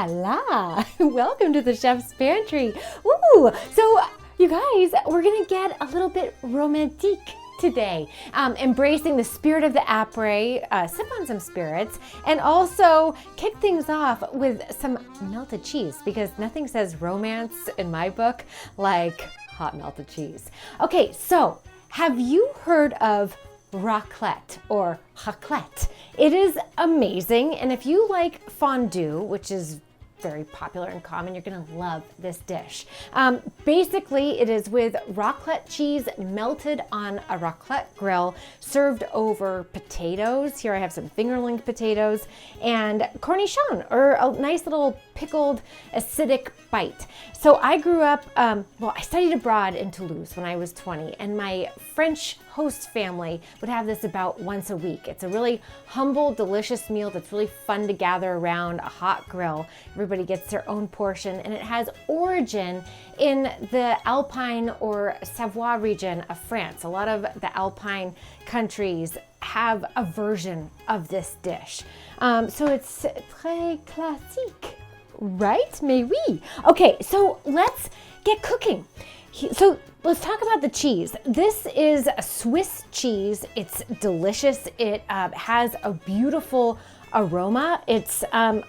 la la! Welcome to the Chef's Pantry. Woo! So, you guys, we're gonna get a little bit romantique today, embracing the spirit of the après, sip on some spirits, and also kick things off with some melted cheese, because nothing says romance in my book like hot melted cheese. Okay, so have you heard of raclette or raclette? It is amazing, and if you like fondue, which is very popular and common, you're gonna love this dish. Basically, it is with raclette cheese melted on a raclette grill, served over potatoes. Here I have some fingerling potatoes and cornichon, or a nice little pickled acidic bite. So I grew up, I studied abroad in Toulouse when I was 20, and my French host family would have this about once a week. It's a really humble, delicious meal that's really fun to gather around a hot grill. Everybody gets their own portion, and it has origin in the Alpine or Savoie region of France. A lot of the Alpine countries have a version of this dish. So it's très classique, right? Mais oui. Okay, so let's get cooking. So let's talk about the cheese. This is a Swiss cheese. It's delicious. It has a beautiful aroma. It's on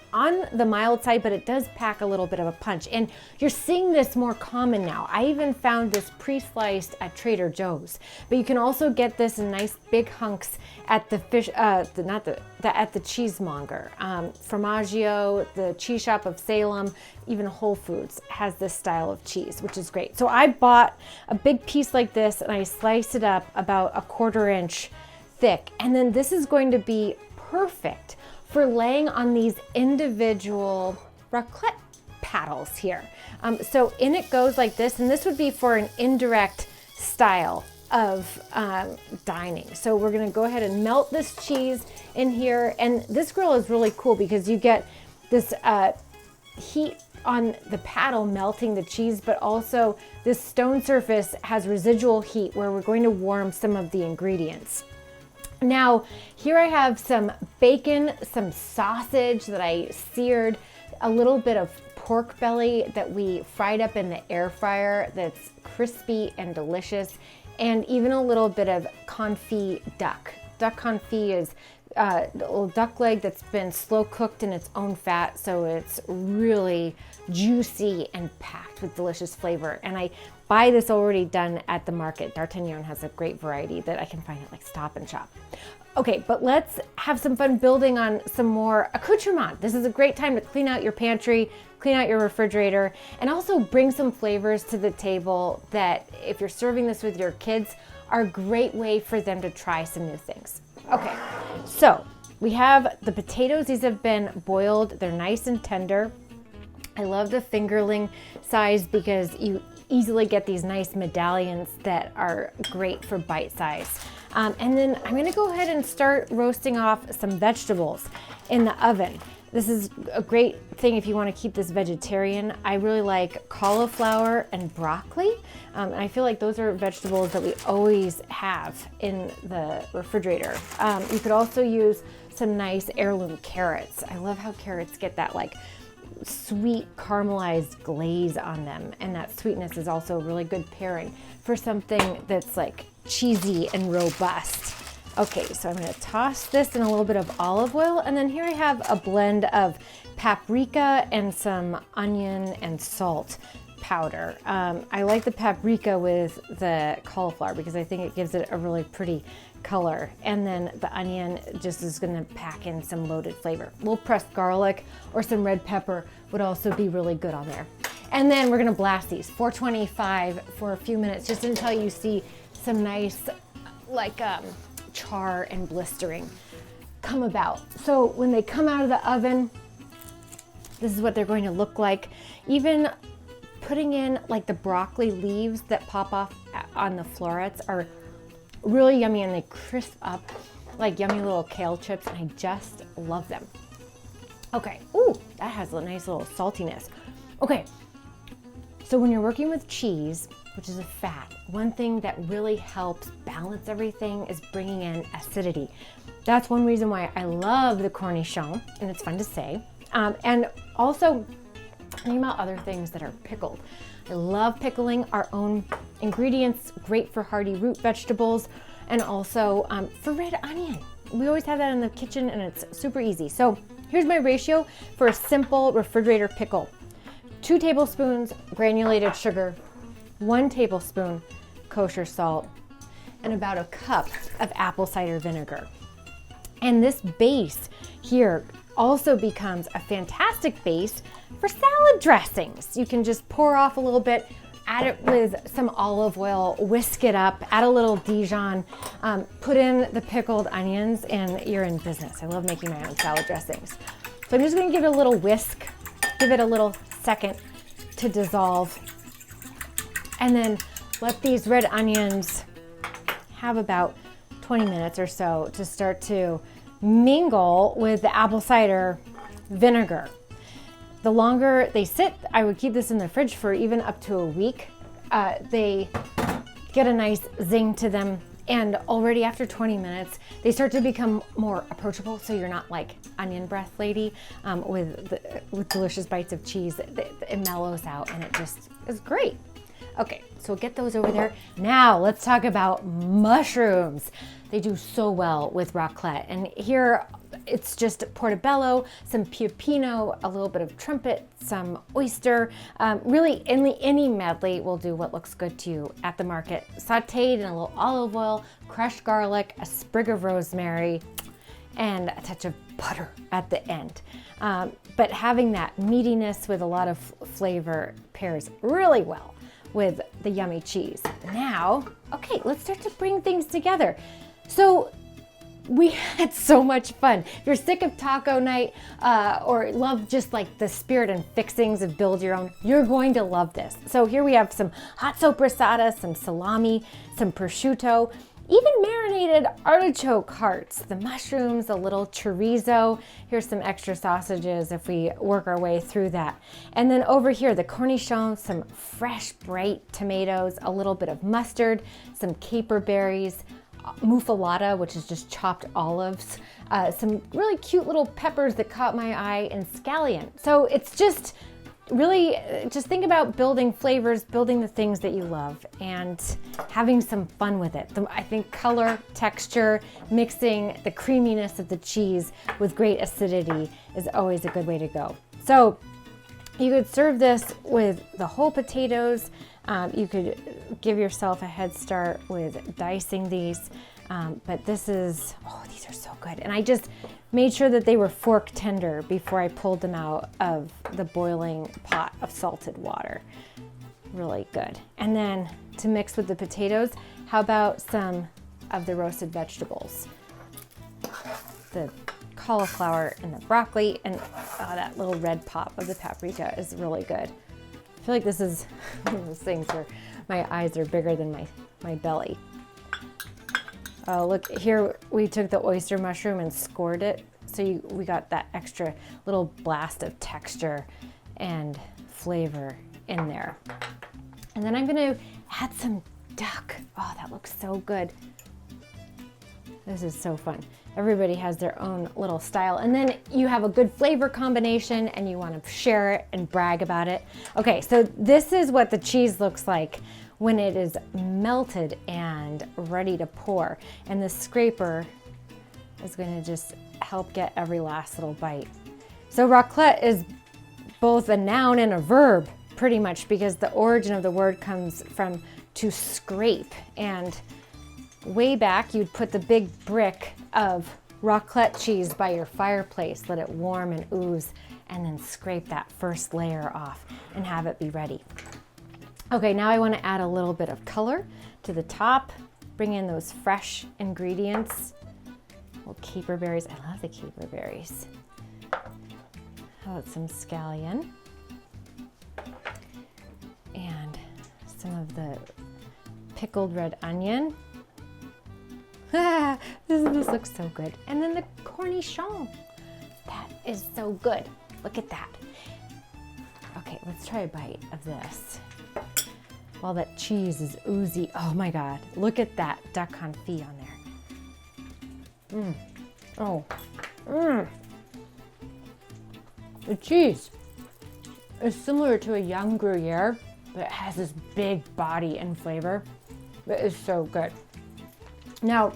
the mild side, but it does pack a little bit of a punch. And you're seeing this more common now. I even found this pre-sliced at Trader Joe's. But you can also get this in nice big hunks at the at the cheesemonger. Formaggio, the cheese shop of Salem, even Whole Foods has this style of cheese, which is great. So I bought a big piece like this, and I sliced it up about 1/4 inch thick. And then this is going to be perfect for laying on these individual raclette paddles here. So in it goes like this, and this would be for an indirect style of dining. So we're gonna go ahead and melt this cheese in here. And this grill is really cool because you get this heat on the paddle melting the cheese, but also this stone surface has residual heat where we're going to warm some of the ingredients. Now, here I have some bacon, some sausage that I seared, a little bit of pork belly that we fried up in the air fryer that's crispy and delicious, and even a little bit of confit duck. Duck confit is a little duck leg that's been slow cooked in its own fat, so it's really juicy and packed with delicious flavor. And I buy this already done at the market. D'Artagnan has a great variety that I can find at like Stop and Shop. Okay, but let's have some fun building on some more accoutrement. This is a great time to clean out your pantry, clean out your refrigerator, and also bring some flavors to the table that, if you're serving this with your kids, are a great way for them to try some new things. Okay, so we have the potatoes. These have been boiled. They're nice and tender. I love the fingerling size because you easily get these nice medallions that are great for bite size. And then I'm gonna go ahead and start roasting off some vegetables in the oven. This is a great thing if you want to keep this vegetarian. I really like cauliflower and broccoli. And I feel like those are vegetables that we always have in the refrigerator. You could also use some nice heirloom carrots. I love how carrots get that like sweet caramelized glaze on them, and that sweetness is also a really good pairing for something that's like cheesy and robust. Okay, so I'm gonna toss this in a little bit of olive oil, and then here I have a blend of paprika and some onion and salt powder. I like the paprika with the cauliflower because I think it gives it a really pretty color, and then the onion just is gonna pack in some loaded flavor. A little pressed garlic or some red pepper would also be really good on there. And then we're gonna blast these 425 for a few minutes, just until you see some nice like char and blistering come about. So when they come out of the oven, this is what they're going to look like. Even putting in like the broccoli leaves that pop off on the florets are really yummy, and they crisp up like yummy little kale chips, and I just love them. Okay, ooh, that has a nice little saltiness. Okay, so when you're working with cheese, which is a fat, one thing that really helps balance everything is bringing in acidity. That's one reason why I love the cornichon, and it's fun to say. And also think about other things that are pickled. I love pickling our own ingredients, great for hearty root vegetables, and also for red onion. We always have that in the kitchen and it's super easy. So here's my ratio for a simple refrigerator pickle. 2 tablespoons granulated sugar, 1 tablespoon kosher salt, and about a cup of apple cider vinegar. And this base here also becomes a fantastic base for salad dressings. You can just pour off a little bit, add it with some olive oil, whisk it up, add a little Dijon, put in the pickled onions, and you're in business. I love making my own salad dressings. So I'm just gonna give it a little whisk, give it a little second to dissolve, and then let these red onions have about 20 minutes or so to start to mingle with the apple cider vinegar. The longer they sit, I would keep this in the fridge for even up to a week. They get a nice zing to them, and already after 20 minutes, they start to become more approachable, so you're not like onion breath lady with delicious bites of cheese. It mellows out and it just is great. Okay, so we'll get those over there. Now let's talk about mushrooms. They do so well with raclette. And here it's just portobello, some pepino, a little bit of trumpet, some oyster. Really, any medley will do what looks good to you at the market. Sauteed in a little olive oil, crushed garlic, a sprig of rosemary, and a touch of butter at the end. But having that meatiness with a lot of flavor pairs really well with the yummy cheese. Now, okay, let's start to bring things together. So we had so much fun. If you're sick of taco night or love just like the spirit and fixings of build your own, you're going to love this. So here we have some hot soppressata, some salami, some prosciutto, even marinated artichoke hearts, the mushrooms, a little chorizo. Here's some extra sausages if we work our way through that. And then over here, the cornichons, some fresh, bright tomatoes, a little bit of mustard, some caper berries, muffalata, which is just chopped olives, some really cute little peppers that caught my eye, and scallion. So it's just really, just think about building flavors, building the things that you love, and having some fun with it. I think color, texture, mixing the creaminess of the cheese with great acidity is always a good way to go. So you could serve this with the whole potatoes. You could give yourself a head start with dicing these, but this is, oh, these are so good. And I just made sure that they were fork tender before I pulled them out of the boiling pot of salted water. Really good. And then to mix with the potatoes, how about some of the roasted vegetables? The cauliflower and the broccoli, and that little red pop of the paprika is really good. I feel like this is one of those things where my eyes are bigger than my belly. Oh, look, here we took the oyster mushroom and scored it. So we got that extra little blast of texture and flavor in there. And then I'm gonna add some duck. Oh, that looks so good. This is so fun. Everybody has their own little style. And then you have a good flavor combination and you want to share it and brag about it. Okay, so this is what the cheese looks like when it is melted and ready to pour. And the scraper is going to just help get every last little bite. So raclette is both a noun and a verb, pretty much, because the origin of the word comes from to scrape. And way back, you'd put the big brick of raclette cheese by your fireplace, let it warm and ooze, and then scrape that first layer off and have it be ready. Okay, now I want to add a little bit of color to the top, bring in those fresh ingredients. Little caper berries, I love the caper berries. How about some scallion? And some of the pickled red onion. This looks so good. And then the cornichon. That is so good. Look at that. Okay, let's try a bite of this. While that cheese is oozy. Oh my God, look at that duck confit on there. Oh. The cheese is similar to a young Gruyere, but it has this big body and flavor. It is so good. Now,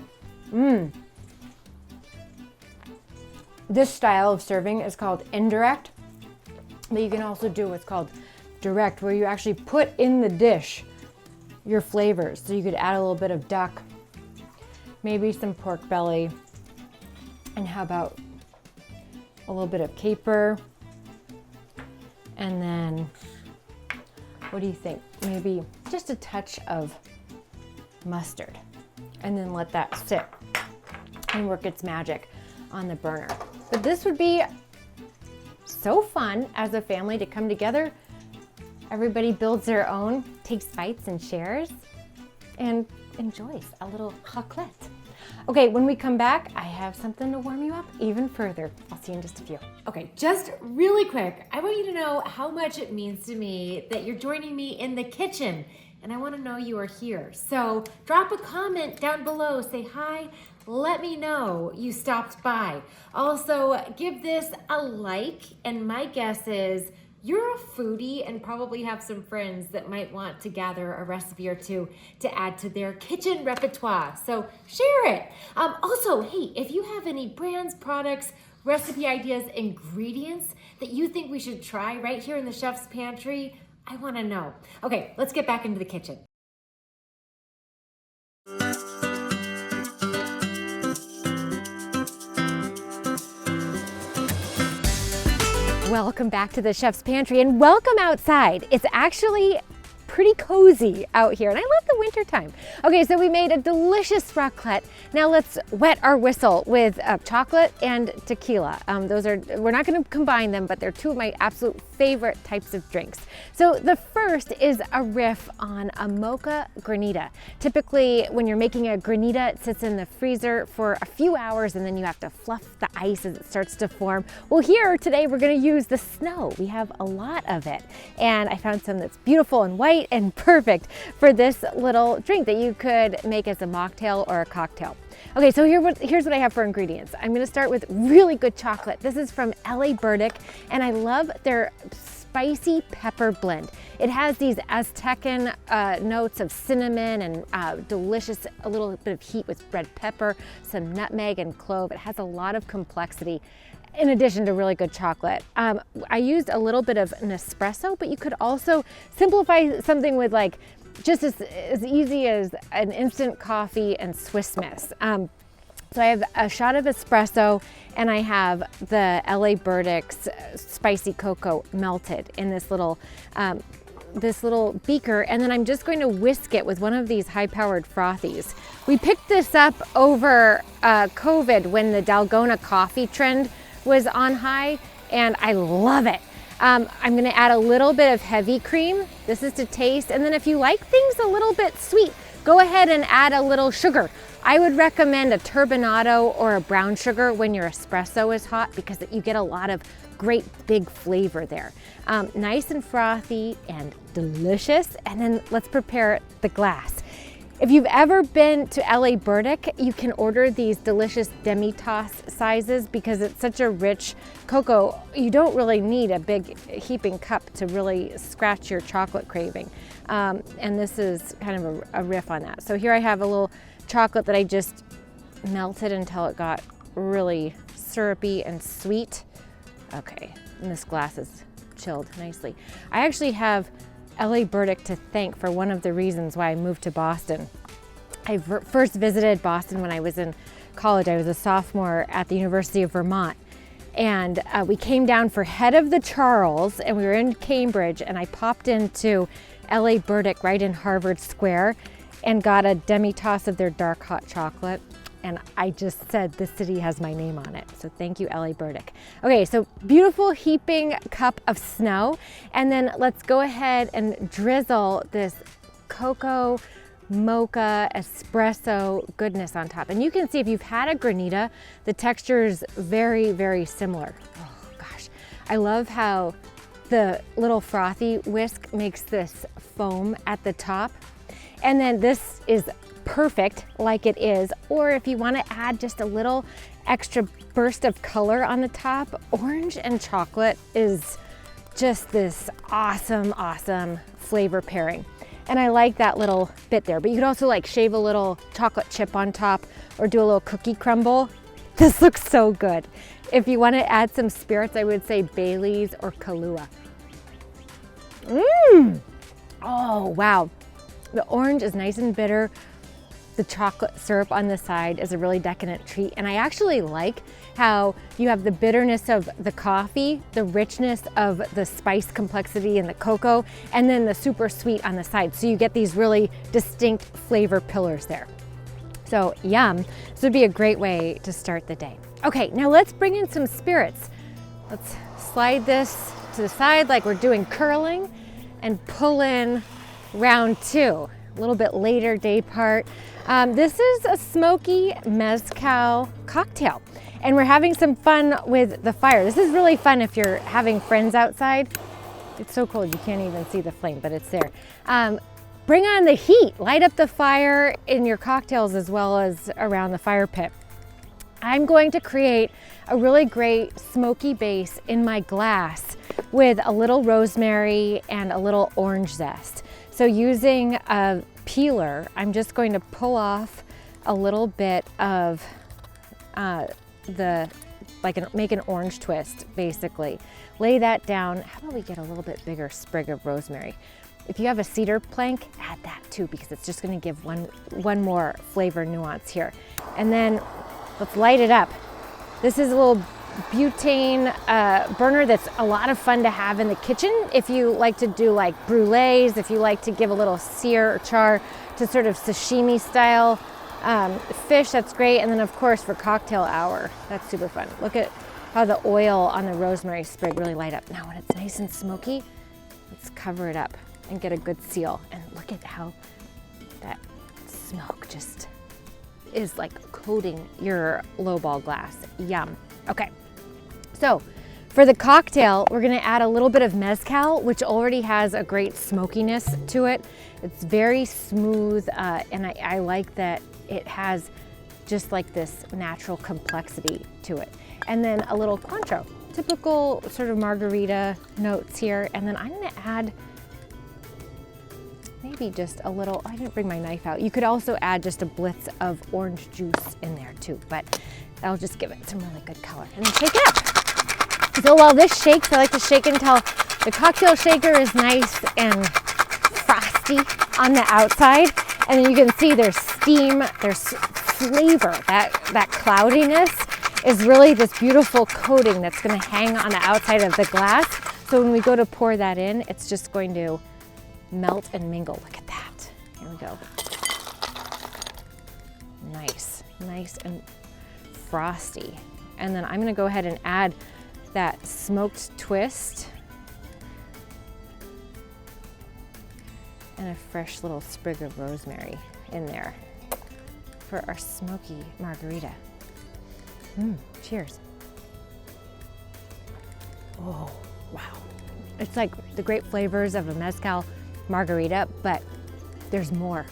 this style of serving is called indirect, but you can also do what's called direct, where you actually put in the dish your flavors. So you could add a little bit of duck, maybe some pork belly, and how about a little bit of caper, and then what do you think? Maybe just a touch of mustard, and then let that sit and work its magic on the burner. But this would be so fun as a family to come together. Everybody builds their own, takes bites and shares, and enjoys a little raclette. Okay, when we come back, I have something to warm you up even further. I'll see you in just a few. Okay, just really quick, I want you to know how much it means to me that you're joining me in the kitchen, and I want to know you are here. So drop a comment down below, say hi, let me know you stopped by. Also, give this a like, and my guess is you're a foodie and probably have some friends that might want to gather a recipe or two to add to their kitchen repertoire. So share it. Also, hey, if you have any brands, products, recipe ideas, ingredients that you think we should try right here in the Chef's Pantry, I want to know. Okay, let's get back into the kitchen. Welcome back to the Chef's Pantry, and welcome outside. It's actually pretty cozy out here, and I love the winter time. Okay, so we made a delicious raclette. Now let's wet our whistle with chocolate and tequila. We're not going to combine them, but they're two of my absolute favorite types of drinks. So the first is a riff on a mocha granita. Typically, when you're making a granita, it sits in the freezer for a few hours, and then you have to fluff the ice as it starts to form. Well, here today we're going to use the snow. We have a lot of it, and I found some that's beautiful and white and perfect for this little drink that you could make as a mocktail or a cocktail. Okay, so here's what I have for ingredients. I'm going to start with really good chocolate. This is from LA Burdick, and I love their spicy pepper blend. It has these Aztecan notes of cinnamon and delicious, a little bit of heat with red pepper, some nutmeg and clove. It has a lot of complexity in addition to really good chocolate. I used a little bit of Nespresso, but you could also simplify something with like just as easy as an instant coffee and Swiss Miss. So I have a shot of espresso, and I have the LA Burdick's spicy cocoa melted in this little beaker, and then I'm just going to whisk it with one of these high-powered frothies. We picked this up over COVID when the Dalgona coffee trend was on high, and I love it. I'm gonna add a little bit of heavy cream. This is to taste, and then if you like things a little bit sweet, go ahead and add a little sugar. I would recommend a turbinado or a brown sugar when your espresso is hot, because you get a lot of great big flavor there. Nice and frothy and delicious, and then let's prepare the glass. If you've ever been to LA Burdick, you can order these delicious demi-tasse sizes because it's such a rich cocoa. You don't really need a big heaping cup to really scratch your chocolate craving. And this is kind of a riff on that. So here I have a little chocolate that I just melted until it got really syrupy and sweet. Okay, and this glass is chilled nicely. I actually have LA Burdick to thank for one of the reasons why I moved to Boston. I first visited Boston when I was in college. I was a sophomore at the University of Vermont, and we came down for Head of the Charles, and we were in Cambridge, and I popped into LA Burdick right in Harvard Square and got a demi-tasse of their dark hot chocolate. And I just said, this city has my name on it. So thank you, LA Burdick. Okay, so beautiful heaping cup of snow. And then let's go ahead and drizzle this cocoa mocha espresso goodness on top. And you can see if you've had a granita, the texture is very, very similar. Oh gosh, I love how the little frothy whisk makes this foam at the top. And then this is perfect like it is, or if you want to add just a little extra burst of color on the top, orange and chocolate is just this awesome, awesome flavor pairing. And I like that little bit there, but you could also like shave a little chocolate chip on top or do a little cookie crumble. This looks so good. If you want to add some spirits, I would say Bailey's or Kahlua. Oh, wow. The orange is nice and bitter. The chocolate syrup on the side is a really decadent treat. And I actually like how you have the bitterness of the coffee, the richness of the spice complexity in the cocoa, and then the super sweet on the side. So you get these really distinct flavor pillars there. So yum. This would be a great way to start the day. Okay, now let's bring in some spirits. Let's slide this to the side like we're doing curling and pull in round two, a little bit later day part. This is a smoky mezcal cocktail, and we're having some fun with the fire. This is really fun if you're having friends outside. It's so cold you can't even see the flame, but it's there. Bring on the heat, light up the fire in your cocktails as well as around the fire pit. I'm going to create a really great smoky base in my glass with a little rosemary and a little orange zest. So using a peeler, I'm just going to pull off a little bit of make an orange twist, basically. Lay that down. How about we get a little bit bigger sprig of rosemary? If you have a cedar plank, add that too, because it's just gonna give one more flavor nuance here. And then let's light it up. This is a little butane burner that's a lot of fun to have in the kitchen if you like to do like brulees, if you like to give a little sear or char to sort of sashimi style fish, that's great. And then of course for cocktail hour, that's super fun. Look at how the oil on the rosemary sprig really light up. Now when it's nice and smoky, let's cover it up and get a good seal. And look at how that smoke just is like coating your lowball glass. Yum. Okay, so for the cocktail, we're gonna add a little bit of mezcal, which already has a great smokiness to it. It's very smooth, and I like that it has just like this natural complexity to it. And then a little Cointreau, typical sort of margarita notes here. And then I'm gonna add maybe just a little, I didn't bring my knife out. You could also add just a blitz of orange juice in there too, but that'll just give it some really good color. And then shake it up. So while this shakes, I like to shake until the cocktail shaker is nice and frosty on the outside. And then you can see there's steam, there's flavor. That cloudiness is really this beautiful coating that's gonna hang on the outside of the glass. So when we go to pour that in, it's just going to melt and mingle. Look at that. Here we go. Nice, nice and frosty. And then I'm gonna go ahead and add that smoked twist and a fresh little sprig of rosemary in there for our smoky margarita. Cheers. Oh, wow. It's like the great flavors of a mezcal margarita, but there's more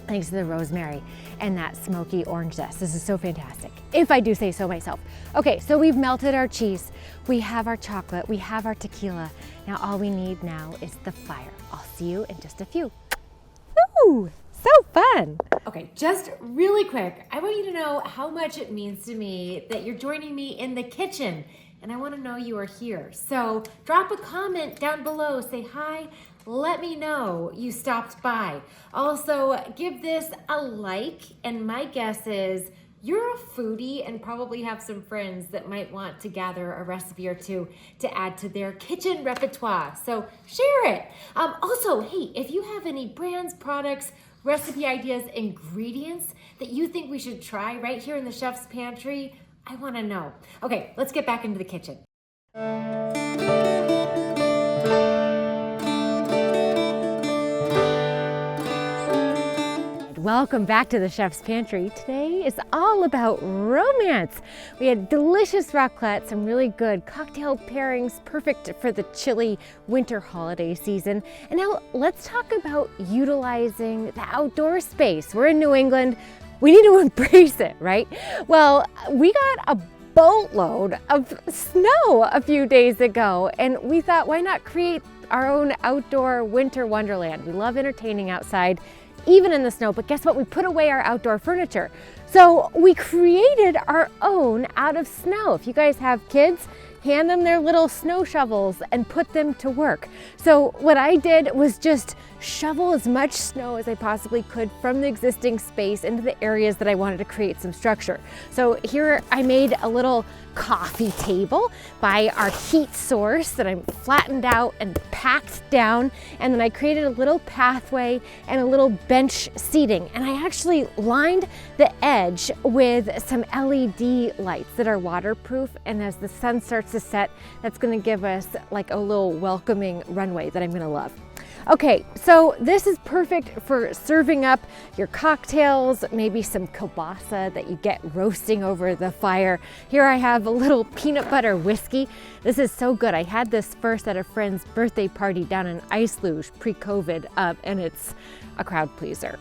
thanks to the rosemary and that smoky orange zest. This is so fantastic, if I do say so myself. Okay, so we've melted our cheese, we have our chocolate, we have our tequila. Now all we need now is the fire. I'll see you in just a few. Ooh, so fun. Okay, just really quick, I want you to know how much it means to me that you're joining me in the kitchen, and I want to know you are here. So drop a comment down below, say hi, let me know you stopped by. Also, give this a like, and my guess is you're a foodie and probably have some friends that might want to gather a recipe or two to add to their kitchen repertoire. So share it. Also, hey, if you have any brands, products, recipe ideas, ingredients that you think we should try right here in the chef's pantry, I want to know. Okay, let's get back into the kitchen. welcome back to the Chef's Pantry. Today is all about romance. We had delicious raclette, some really good cocktail pairings, perfect for the chilly winter holiday season. And now let's talk about utilizing the outdoor space. We're in New England. We need to embrace it, right? Well, we got a boatload of snow a few days ago, and we thought, why not create our own outdoor winter wonderland? We love entertaining outside, even in the snow, but guess what? We put away our outdoor furniture. So we created our own out of snow. If you guys have kids, hand them their little snow shovels and put them to work. So what I did was just shovel as much snow as I possibly could from the existing space into the areas that I wanted to create some structure. So here I made a little coffee table by our heat source that I flattened out and packed down, and then I created a little pathway and a little bench seating, and I actually lined the edge with some LED lights that are waterproof, and as the sun starts to set, that's going to give us like a little welcoming runway that I'm going to love. Okay, so this is perfect for serving up your cocktails, maybe some kielbasa that you get roasting over the fire. Here I have a little peanut butter whiskey. This is so good. I had this first at a friend's birthday party down in Ice Luge pre-COVID, and it's a crowd pleaser.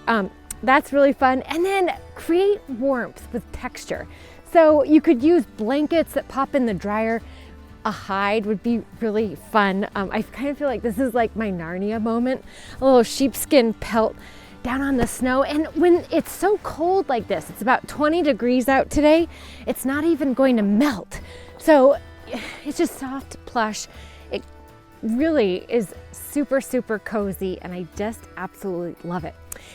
That's really fun. And then create warmth with texture. So you could use blankets that pop in the dryer. A hide would be really fun. I kind of feel like this is like my Narnia moment, a little sheepskin pelt down on the snow. And when it's so cold like this, it's about 20 degrees out today, it's not even going to melt. So it's just soft plush. It really is super, super cozy, and I just absolutely love it.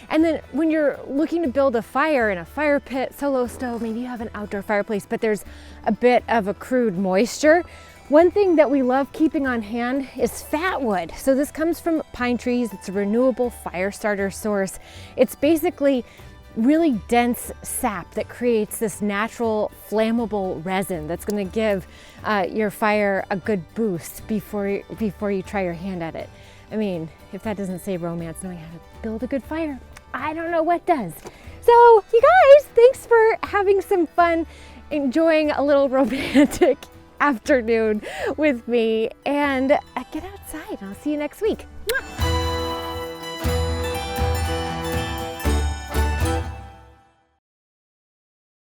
And then when you're looking to build a fire in a fire pit, solo stove, maybe you have an outdoor fireplace, but there's a bit of accrued moisture. One thing that we love keeping on hand is fat wood. So this comes from pine trees. It's a renewable fire starter source. It's basically really dense sap that creates this natural flammable resin that's going to give your fire a good boost before you try your hand at it. I mean, if that doesn't say romance, knowing how to build a good fire, I don't know what does. So you guys, thanks for having some fun, enjoying a little romantic afternoon with me, and get outside. I'll see you next week. Mwah.